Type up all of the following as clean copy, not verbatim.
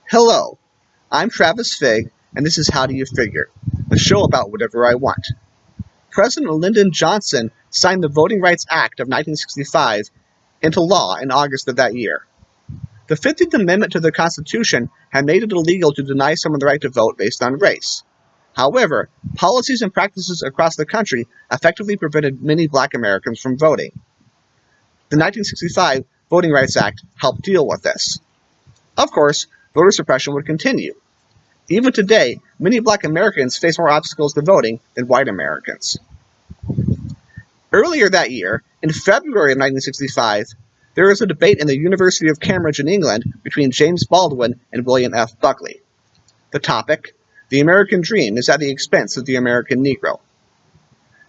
Hello, I'm Travis Fig, and this is How Do You Figure, the show about whatever I want. President Lyndon Johnson signed the Voting Rights Act of 1965 into law in August of that year. The 15th Amendment to the Constitution had made it illegal to deny someone the right to vote based on race. However, policies and practices across the country effectively prevented many black Americans from voting. The 1965 Voting Rights Act helped deal with this. Of course, voter suppression would continue. Even today, many black Americans face more obstacles to voting than white Americans. Earlier that year, in February of 1965, there was a debate in the University of Cambridge in England between James Baldwin and William F. Buckley. The topic: the American dream is at the expense of the American Negro.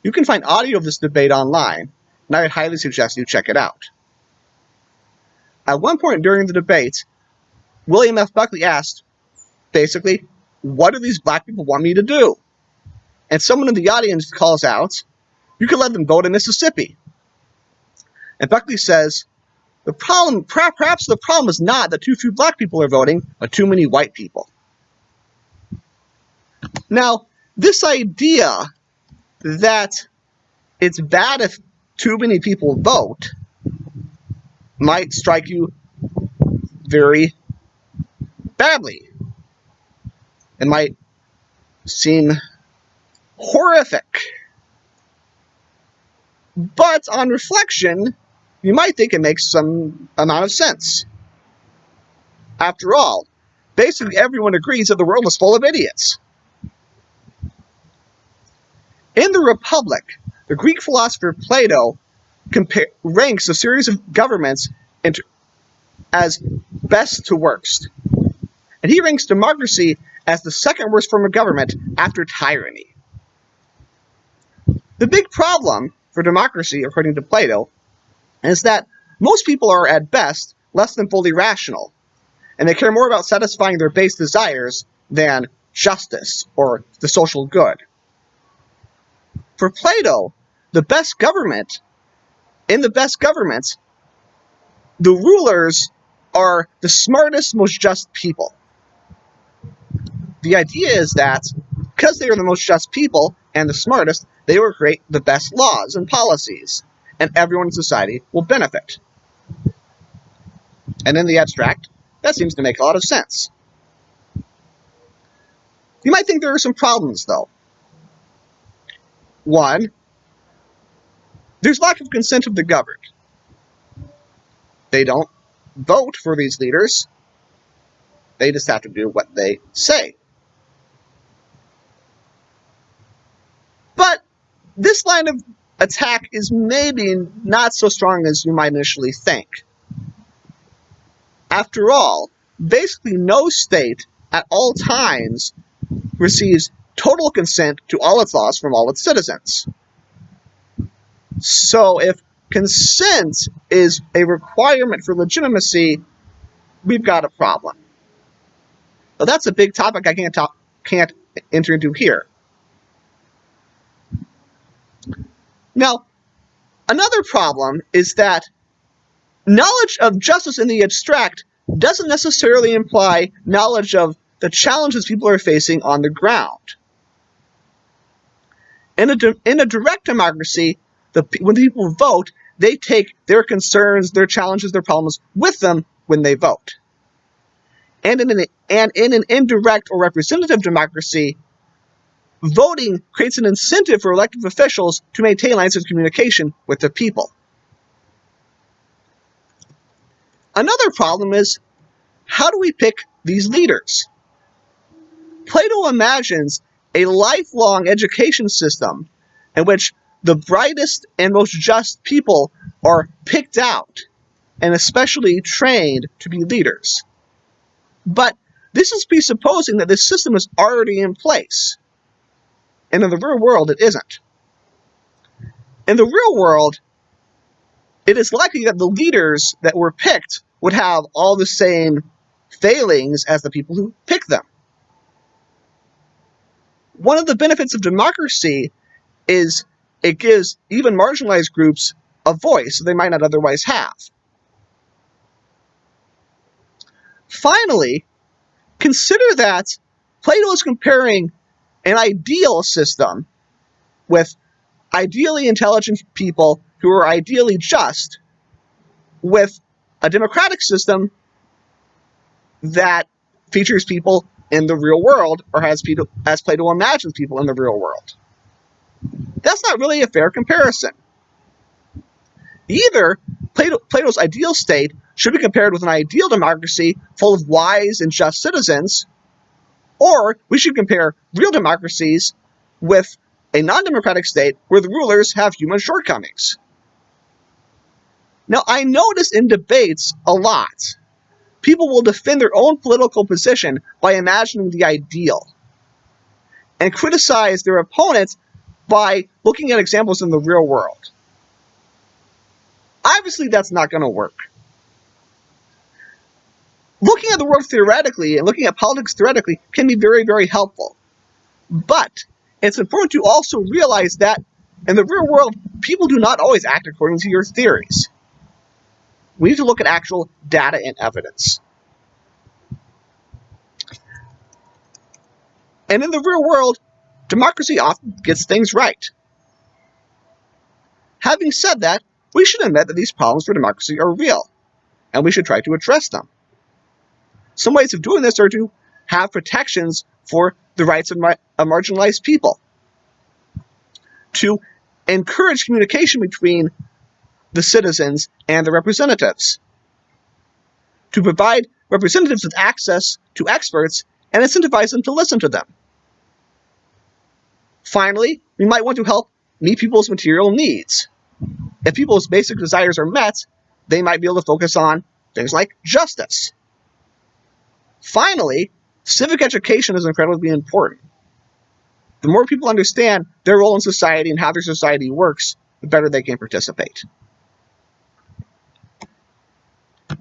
You can find audio of this debate online, and I would highly suggest you check it out. At one point during the debate, William F. Buckley asked, basically, what do these black people want me to do? And someone in the audience calls out, you can let them vote in Mississippi. And Buckley says, perhaps the problem is not that too few black people are voting, but too many white people. Now, this idea that it's bad if too many people vote might strike you very badly. It might seem horrific. But on reflection, you might think it makes some amount of sense. After all, basically everyone agrees that the world is full of idiots. In the Republic, the Greek philosopher Plato ranks a series of governments as best to worst. And he ranks democracy as the second worst form of government after tyranny. The big problem for democracy, according to Plato, is that most people are at best less than fully rational, and they care more about satisfying their base desires than justice or the social good. For Plato, in the best governments, the rulers are the smartest, most just people. The idea is that because they are the most just people and the smartest, they will create the best laws and policies, and everyone in society will benefit. And in the abstract, that seems to make a lot of sense. You might think there are some problems, though. One, there's lack of consent of the governed. They don't vote for these leaders. They just have to do what they say. But this line of attack is maybe not so strong as you might initially think. After all, basically no state at all times receives total consent to all its laws from all its citizens. So if consent is a requirement for legitimacy, we've got a problem. But that's a big topic I can't enter into here. Now, another problem is that knowledge of justice in the abstract doesn't necessarily imply knowledge of the challenges people are facing on the ground. In a direct democracy, when people vote, they take their concerns, their challenges, their problems with them when they vote. And in an indirect or representative democracy, voting creates an incentive for elected officials to maintain lines of communication with the people. Another problem is, how do we pick these leaders? Plato imagines a lifelong education system in which the brightest and most just people are picked out and especially trained to be leaders. But this is presupposing that this system is already in place. And in the real world, it isn't. In the real world, it is likely that the leaders that were picked would have all the same failings as the people who pick them. One of the benefits of democracy is it gives even marginalized groups a voice they might not otherwise have. Finally, Consider that Plato is comparing an ideal system with ideally intelligent people who are ideally just with a democratic system that features people in the real world, or as Plato imagines people in the real world. That's not really a fair comparison. Either Plato's ideal state should be compared with an ideal democracy full of wise and just citizens, or we should compare real democracies with a non-democratic state where the rulers have human shortcomings. Now, I notice in debates a lot, people will defend their own political position by imagining the ideal and criticize their opponents by looking at examples in the real world. Obviously, that's not going to work. Looking at the world theoretically and looking at politics theoretically can be very, very helpful. But it's important to also realize that in the real world, people do not always act according to your theories. We need to look at actual data and evidence. And in the real world, democracy often gets things right. Having said that, we should admit that these problems for democracy are real, and we should try to address them. Some ways of doing this are to have protections for the rights of marginalized people, to encourage communication between the citizens and the representatives, to provide representatives with access to experts and incentivize them to listen to them. Finally, we might want to help meet people's material needs. If people's basic desires are met, they might be able to focus on things like justice. Finally, civic education is incredibly important. The more people understand their role in society and how their society works, the better they can participate.